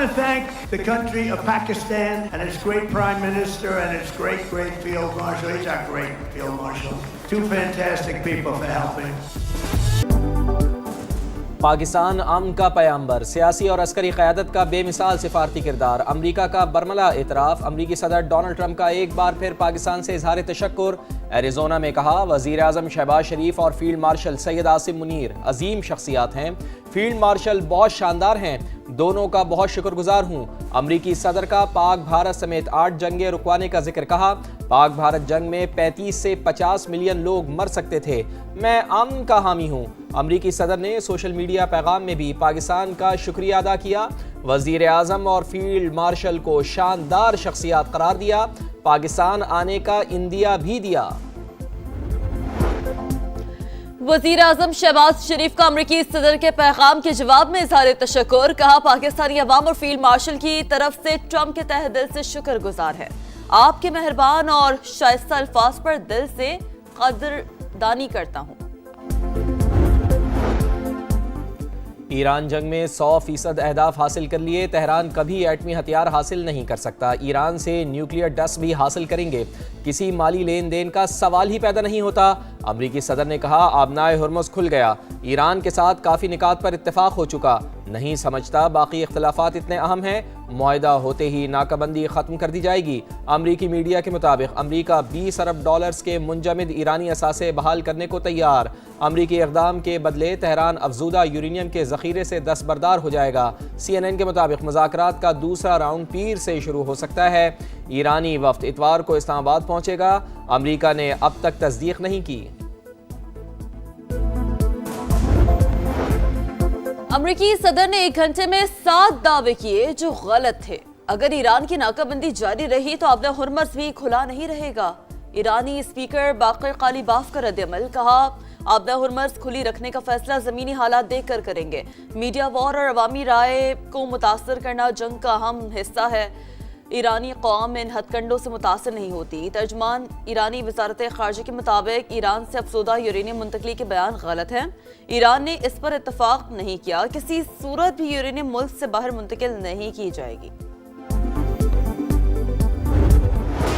want to thank the country of Pakistan and its great Prime Minister and its great Field Marshal. He's our great Field Marshal. Two fantastic people for helping. Pakistan امن کا پیامبر، سیاسی اور عسکری قیادت کا بے مثال سفارتی کردار، امریکہ کا برملا اعتراف، امریکی صدر ڈونلڈ ٹرمپ کا ایک بار پھر پاکستان سے اظہار تشکر، ایریزونا میں کہا وزیر اعظم شہباز شریف اور فیلڈ مارشل سید عاصم منیر عظیم شخصیات ہیں، فیلڈ مارشل بہت شاندار ہیں، دونوں کا بہت شکر گزار ہوں، امریکی صدر کا پاک بھارت سمیت 8 جنگیں رکوانے کا ذکر، کہا پاک بھارت جنگ میں 35 سے 50 ملین لوگ مر سکتے تھے، میں امن کا حامی ہوں، امریکی صدر نے سوشل میڈیا پیغام میں بھی پاکستان کا شکریہ ادا کیا، وزیر اعظم اور فیلڈ مارشل کو شاندار شخصیات قرار دیا، پاکستان آنے کا اندیا بھی دیا۔ وزیر اعظم شہباز شریف کا امریکی صدر کے پیغام کے جواب میں اظہار تشکر، کہا پاکستانی عوام اور فیلڈ مارشل کی طرف سے ٹرمپ کے تہہ دل سے شکر گزار ہے، آپ کے مہربان اور شائستہ الفاظ پر دل سے قدردانی کرتا ہوں۔ ایران جنگ میں 100% اہداف حاصل کر لیے، تہران کبھی ایٹمی ہتھیار حاصل نہیں کر سکتا، ایران سے نیوکلیئر ڈس بھی حاصل کریں گے، کسی مالی لین دین کا سوال ہی پیدا نہیں ہوتا، امریکی صدر نے کہا آبنائے ہرمز کھل گیا، ایران کے ساتھ کافی نکات پر اتفاق ہو چکا، نہیں سمجھتا باقی اختلافات اتنے اہم ہیں، معاہدہ ہوتے ہی ناکہ بندی ختم کر دی جائے گی، امریکی میڈیا کے مطابق امریکہ 20 ارب ڈالرز کے منجمد ایرانی اثاثے بحال کرنے کو تیار، امریکی اقدام کے بدلے تہران افزودہ یورینیم کے ذخیرے سے دستبردار ہو جائے گا، CNN کے مطابق مذاکرات کا دوسرا راؤنڈ پیر سے شروع ہو سکتا ہے، ایرانی وفد اتوار کو اسلام آباد پہنچے گا، امریکہ نے اب تک تصدیق نہیں کی۔ امریکی صدر نے 1 گھنٹے میں 7 دعوے کیے جو غلط تھے، اگر ایران کی ناکہ بندی جاری رہی تو آبنائے ہرمز بھی کھلا نہیں رہے گا، ایرانی اسپیکر باقر قالیباف کا رد عمل، کہا آبنائے ہرمز کھلی رکھنے کا فیصلہ زمینی حالات دیکھ کر کریں گے، میڈیا وار اور عوامی رائے کو متاثر کرنا جنگ کا اہم حصہ ہے، ایرانی قوم ان ہتھ کنڈوں سے متاثر نہیں ہوتی، ترجمان ایرانی وزارت خارجہ کے مطابق ایران سے افزودہ یورینیم منتقلی کے بیان غلط ہیں، ایران نے اس پر اتفاق نہیں کیا، کسی صورت بھی یورینیم ملک سے باہر منتقل نہیں کی جائے گی۔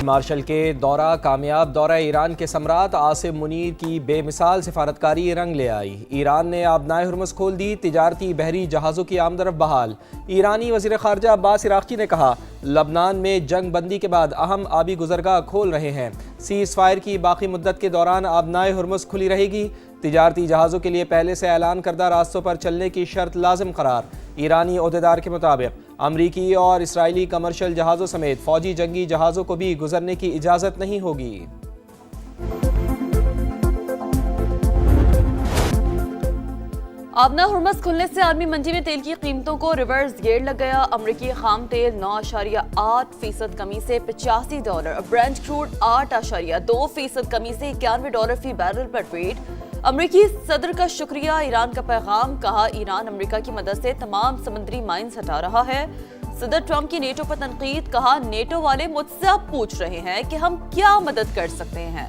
مارشل کے دورہ کامیاب، دورہ ایران کے ثمرات، عاصم منیر کی بے مثال سفارتکاری رنگ لے آئی، ایران نے آبنائے ہرمز کھول دی، تجارتی بحری جہازوں کی آمد بحال، ایرانی وزیر خارجہ عباس عراقچی نے کہا لبنان میں جنگ بندی کے بعد اہم آبی گزرگاہ کھول رہے ہیں، سیز فائر کی باقی مدت کے دوران آبنائے ہرمز کھلی رہے گی، تجارتی جہازوں کے لیے پہلے سے اعلان کردہ راستوں پر چلنے کی شرط لازم قرار، ایرانی عہدیدار کے مطابق امریکی اور اسرائیلی کمرشل جہازوں سمیت فوجی جنگی جہازوں کو بھی گزرنے کی اجازت نہیں ہوگی۔ آبنائے ہرمز کھلنے سے عالمی منڈی میں تیل کی قیمتوں کو ریورس گیئر لگ گیا، امریکی خام تیل 9.8% کمی سے $85، برنٹ کروڈ 8.2% کمی سے $91 فی بیرل پر ٹریڈ، امریکی صدر کا شکریہ، ایران کا پیغام، کہا ایران امریکہ کی مدد سے تمام سمندری مائنز ہٹا رہا ہے، صدر ٹرمپ کی نیٹو پر تنقید، کہا نیٹو والے مجھ سے اب پوچھ رہے ہیں کہ ہم کیا مدد کر سکتے ہیں،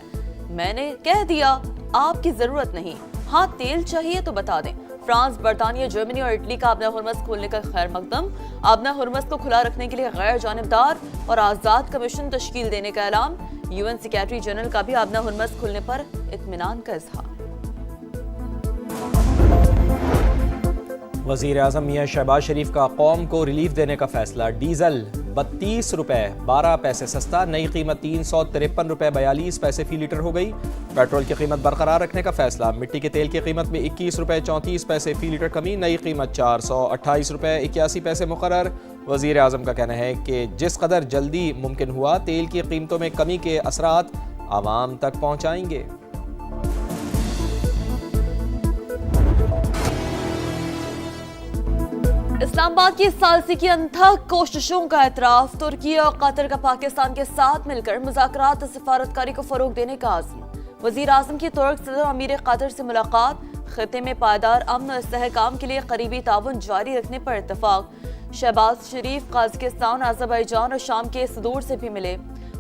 میں نے کہہ دیا آپ کی ضرورت نہیں، ہاں تیل چاہیے تو بتا دیں، فرانس، برطانیہ، جرمنی اور اٹلی کا آبنائے ہرمز کھولنے کا خیر مقدم، آبنائے ہرمز کو کھلا رکھنے کے لیے غیر جانبدار اور آزاد کمیشن تشکیل دینے کا اعلان، UN سیکریٹری جنرل کا بھی آبنائے ہرمز کھلنے پر اطمینان کا اظہار۔ وزیر اعظم میاں شہباز شریف کا قوم کو ریلیف دینے کا فیصلہ، ڈیزل 32 روپے 12 پیسے سستا، نئی قیمت 353 روپے 42 پیسے فی لیٹر ہو گئی، پیٹرول کی قیمت برقرار رکھنے کا فیصلہ، مٹی کے تیل کی قیمت میں 21 روپے 34 پیسے فی لیٹر کمی، نئی قیمت 428 روپے 81 پیسے مقرر، وزیر اعظم کا کہنا ہے کہ جس قدر جلدی ممکن ہوا تیل کی قیمتوں میں کمی کے اثرات عوام تک پہنچائیں گے۔ اسلام آباد کی ثالثی کی انتھک کوششوں کا اعتراف، ترکی اور قطر کا پاکستان کے ساتھ مل کر مذاکرات اور سفارتکاری کو فروغ دینے کا عزم، وزیر اعظم کی ترک صدر امیر قطر سے ملاقات، خطے میں پائیدار امن اور استحکام کے لیے قریبی تعاون جاری رکھنے پر اتفاق، شہباز شریف قازقستان، آذربائیجان اور شام کے صدور سے بھی ملے،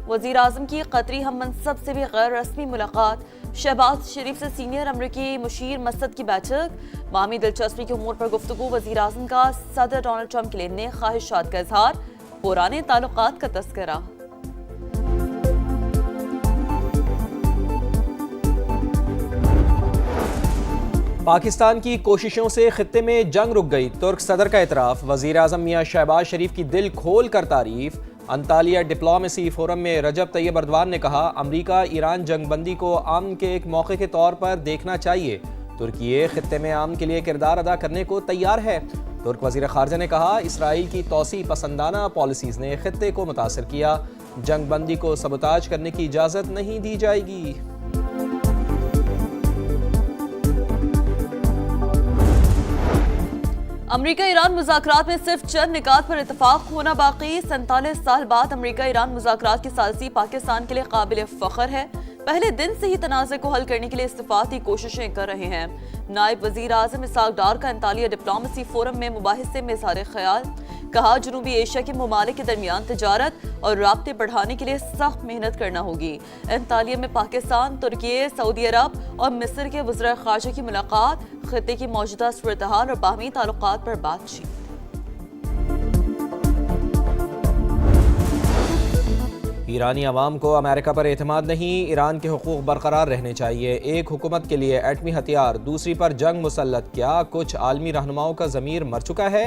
وزیر اعظم کی قطری ہم منصب سے بھی غیر رسمی ملاقات، शहबाज शरीफ से सीनियर अमरीकी मुशीर मसद की बैठक, बाहमी दिलचस्पी के उमूर पर गुफ्तगू, वज़ीर आज़म का सदर डोनाल्ड ट्रंप के लिए नए ख्वाहिशात का इजहार, पुराने ताल्लुकात का तज़किरा। पाकिस्तान की कोशिशों से खित्ते में जंग रुक गई, तुर्क सदर का एतराफ़। वज़ीर आज़म मियां शहबाज शरीफ की दिल खोल कर तारीफ। अंतालिया डिप्लोमेसी फोरम में रजब तैयब अर्दवान ने कहा, अमरीका ईरान जंग बंदी को अमन के एक मौके के तौर पर देखना चाहिए। तुर्की खित्ते में अमन के लिए किरदार अदा करने को तैयार है। तुर्क वज़ीर ख़ारजा ने कहा, इसराइल की तौसी पसंदाना पॉलिसीज़ ने खित्ते को मुतासर किया, जंग बंदी को सबोताज करने की इजाज़त नहीं दी जाएगी। अमरीका ईरान मुज़ाकरात में सिर्फ चंद निकात पर इतफाक होना बाकी। 47 साल बाद अमरीका ईरान मुज़ाकरात की सालसी पाकिस्तान के लिए काबिल फ़ख्र है। पहले दिन से ही तनाज़े को हल करने के लिए इस्तिफ़ाती कोशिशें कर रहे हैं। नायब वज़ीर आज़म इसाक डार का अंतालिया डिप्लोमेसी फोरम में मुबाहिसे में इज़हार ख़याल, कहा जनूबी एशिया के ममालिक के दरमियान तिजारत और राब्ते बढ़ाने के लिए सख्त मेहनत करना होगी। अंतालिया में पाकिस्तान, तुर्की, सऊदी अरब और मिस्र के वज़ीर ख़ारजा की मुलाकात, खित्ते की मौजूदा सूरत-ए-हाल और बाहमी ताल्लुकात पर बातचीत। ईरानी अवाम को अमेरिका पर एतमाद नहीं, ईरान के हुकूक बरकरार रहने चाहिए। एक हुकूमत के लिए एटमी हथियार, दूसरी पर जंग मुसल्लत, क्या कुछ आलमी रहनुमाओं का ज़मीर मर चुका है?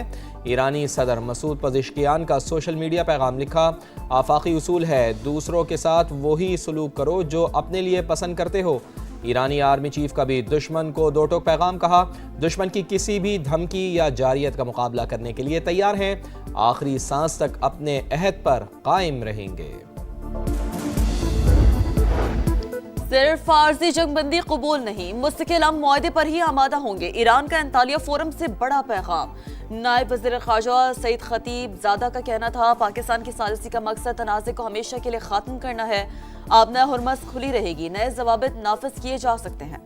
ईरानी सदर मसूद पज़ेश्कियान का सोशल मीडिया पैगाम लिखा, आफाकी उसूल है, दूसरों के साथ वही सलूक करो जो अपने लिए पसंद करते हो। ईरानी आर्मी चीफ का भी दुश्मन को दो टोक पैगाम, कहा दुश्मन की किसी भी धमकी या जारियत का मुकाबला करने के लिए तैयार हैं, आखिरी सांस तक अपने अहद पर कायम रहेंगे। सिर्फ फारसी जंगबंदी कबूल नहीं, मुस्तकिल हम मुआहदे पर ही आमादा होंगे। ईरान का अंतालिया फोरम से बड़ा पैगाम। नायब वज़ीर ख़ारजा सईद खतीब ज़ादा का कहना था, पाकिस्तान की सालिसी का मकसद तनाज़े को हमेशा के लिए ख़त्म करना है। आबना हुरमस खुली रहेगी, नए ज़वाबित नाफिज किए जा सकते हैं।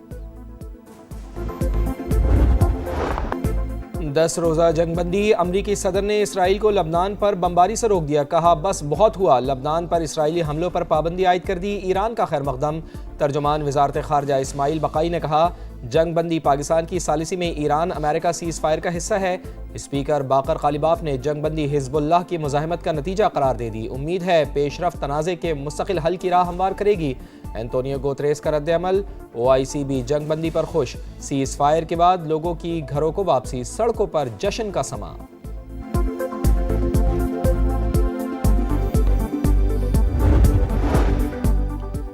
10 रोज़ा जंगबंदी, अमरीकी सदर ने इसराइल को लबनान पर बमबारी से रोक दिया, कहा बस बहुत हुआ, लबनान पर इसराइली हमलों पर पाबंदी आयद कर दी, ईरान का खैर मकदम। तर्जुमान वज़ारत ख़ारजा इस्माइल बकाई ने कहा, जंग बंदी पाकिस्तान की सालिसी में ईरान अमेरिका सीज़ फायर का हिस्सा है। स्पीकर बाकर कालिबाफ ने जंग बंदी हिज़्बुल्लाह की मुज़ाहमत का नतीजा करार दे दी, उम्मीद है पेशरफ्त तनाज़े के मुस्तकिल हल की राह हमवार करेगी। एंटोनियो गुतेरेस का रद्द-ए-अमल, OIC भी जंग बंदी पर खुश, सीज़ फायर के बाद लोगों की घरों को वापसी, सड़कों पर जश्न का समा।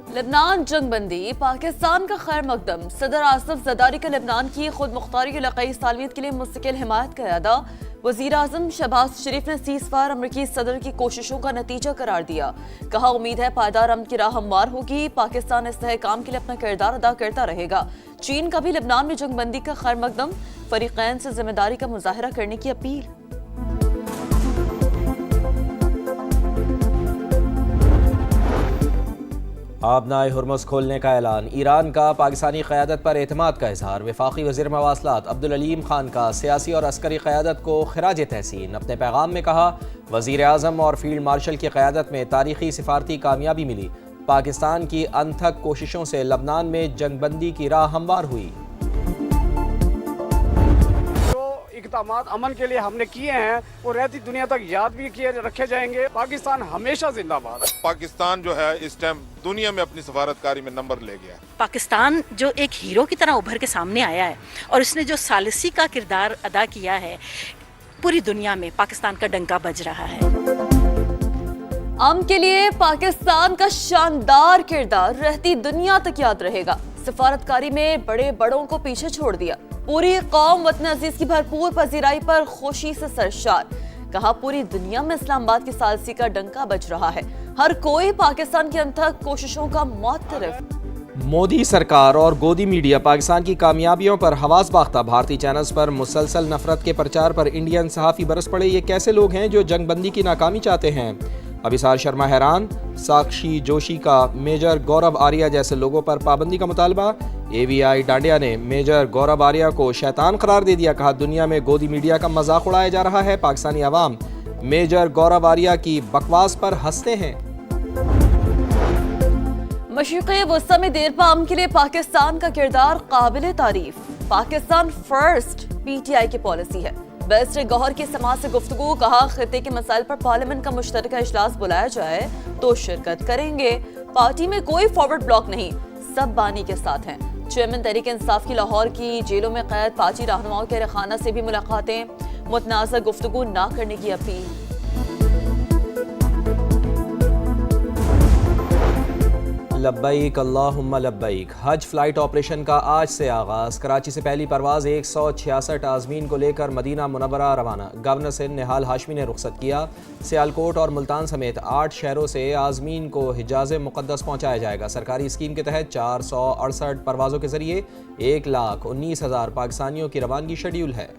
लेबनान जंग बंदी, पाकिस्तान का खैर मकदम। सदर आसिफ ज़रदारी का लेबनान की खुद मुख्तारी की इलाकाई सालमियत के लिए मुस्तकिल हिमायत का इरादा। वज़ीर आज़म शहबाज शरीफ ने सीज़ फायर अमरीकी सदर की कोशिशों का नतीजा करार दिया, कहा उम्मीद है पायदार अमन की राह हमवार होगी, पाकिस्तान इस्तेहकाम के लिए अपना किरदार अदा करता रहेगा। चीन का भी लेबनान में जंग बंदी का खैर मकदम, फरीकैन से जिम्मेदारी का मुजाहरा करने की अपील। आबनाए हुरमुज़ खोलने का ऐलान, ईरान का पाकिस्तानी क़यादत पर एतमाद का इजहार। वफाकी वज़ीर मवासलात अब्दुल अलीम खान का सियासी और अस्करी क़यादत को खिराज तहसीन। अपने पैगाम में कहा, वज़ीर आज़म और फील्ड मार्शल की क़यादत में तारीख़ी सिफारती कामयाबी मिली, पाकिस्तान की अनथक कोशिशों से लबनान में जंग बंदी की राह हमवार हुई। इक़दामात अमन के लिए हमने किए हैं वो रहती दुनिया तक याद भी किए रखे जाएंगे। पाकिस्तान हमेशा जिंदाबाद। पाकिस्तान जो है इस टाइम दुनिया में अपनी सफारतकारी में नंबर ले गया। पाकिस्तान जो एक हीरो की तरह उभर के सामने आया है और इसने जो सालिसी का किरदार अदा किया है, पूरी दुनिया में पाकिस्तान का डंका बज रहा है। अमन के लिए पाकिस्तान का शानदार किरदार रहती दुनिया तक याद रहेगा। सफारतकारी में बड़े बड़ों को पीछे छोड़ दिया, पूरी कौम वतन अजीज की भरपूर पजीराई पर खुशी से सरशार। कहा पूरी दुनिया में इस्लामाबाद की सालसी का डंका बज रहा है, हर कोई पाकिस्तान की अनथक कोशिशों का मुअत्तरिफ। मोदी सरकार और गोदी मीडिया पाकिस्तान की कामयाबियों पर हवास बाख्ता। भारतीय चैनल्स पर मुसलसल नफरत के प्रचार पर इंडियन सहाफ़ी बरस पड़े। ये कैसे लोग हैं जो जंग बंदी की नाकामी चाहते हैं? अभिसार शर्मा हैरान। साक्षी जोशी का मेजर गौरव आर्या जैसे लोगों पर पाबंदी का मुतालबा। AVI डांडिया ने मेजर गौरव आर्या को शैतान करार दे दिया, कहा दुनिया में गोदी मीडिया का मजाक उड़ाया जा रहा है, पाकिस्तानी अवाम मेजर गौरव आर्या की बकवास पर हंसते हैं। मशरिक़ वस्ता में देर पाम के लिए पाकिस्तान का किरदार काबिल तारीफ। पाकिस्तान फर्स्ट PTI की पॉलिसी है। बैरिस्टर गौहर की समाअत से गुफ्तगू, कहा खित्ते के मसाइल पर पार्लियामेंट का मुश्तरका इजलास बुलाया जाए तो शिरकत करेंगे। पार्टी में कोई फॉरवर्ड ब्लॉक नहीं, सब बानी के साथ हैं। चेयरमैन तहरीक इंसाफ की लाहौर की जेलों में कैद पार्टी रहनुमाओं के रखाना से भी मुलाकातें, मुतनाज़ा गुफ्तगू ना करने की अपील। लब्बैक अल्लाहुम्मा लब्बैक। हज फ्लाइट ऑपरेशन का आज से आगाज़। कराची से पहली परवाज़ 166 आज़मीन को लेकर मदीना मुनव्वरा रवाना। गवर्नर सिंध निहाल हाशमी ने रुखसत किया। सियालकोट और मुल्तान समेत 8 शहरों से आज़मीन को हिजाज़ मुक़द्दस पहुँचाया जाएगा। सरकारी स्कीम के तहत 468 परवाज़ों के ज़रिए 1,19,000 पाकिस्तानियों की रवानगी शेड्यूल है।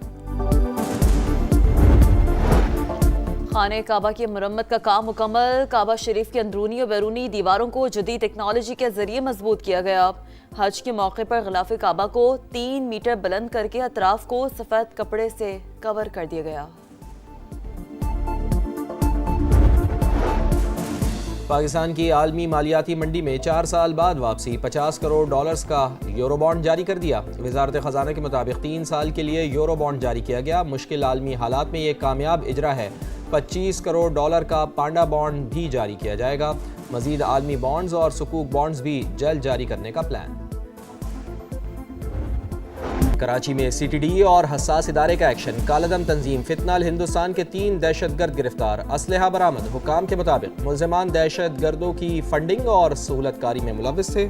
खाने काबा की मरम्मत का काम मुकम्मल। काबा शरीफ की अंदरूनी और बैरूनी दीवारों को जदीद टेक्नोलॉजी के जरिए मजबूत किया गया। हज के मौके पर गिलाफ काबा को 3 मीटर बुलंद करके अतराफ को सफेद कपड़े से कवर कर दिया गया। पाकिस्तान की आलमी मालियाती मंडी में 4 साल बाद वापसी। $50 करोड़ का यूरो बॉन्ड जारी कर दिया। वजारत खजाना के मुताबिक 3 साल के लिए यूरो बॉन्ड जारी किया गया। मुश्किल आलमी हालात में ये कामयाब इजरा है। $25 करोड़ का पांडा बॉन्ड भी जारी किया जाएगा। मजीद आलमी बॉन्ड्स और सुकूक बॉन्ड्स भी जल्द जारी करने का प्लान। कराची में CTD और हसास इदारे का एक्शन। कालादम तंजीम फितनाल हिंदुस्तान के 3 दहशतगर्द गिरफ्तार। असलहा बरामद। हुकाम के मुताबिक मुल्ज़िमान दहशत गर्दों की फंडिंग और सहूलतकारी में मुलव्विस थे।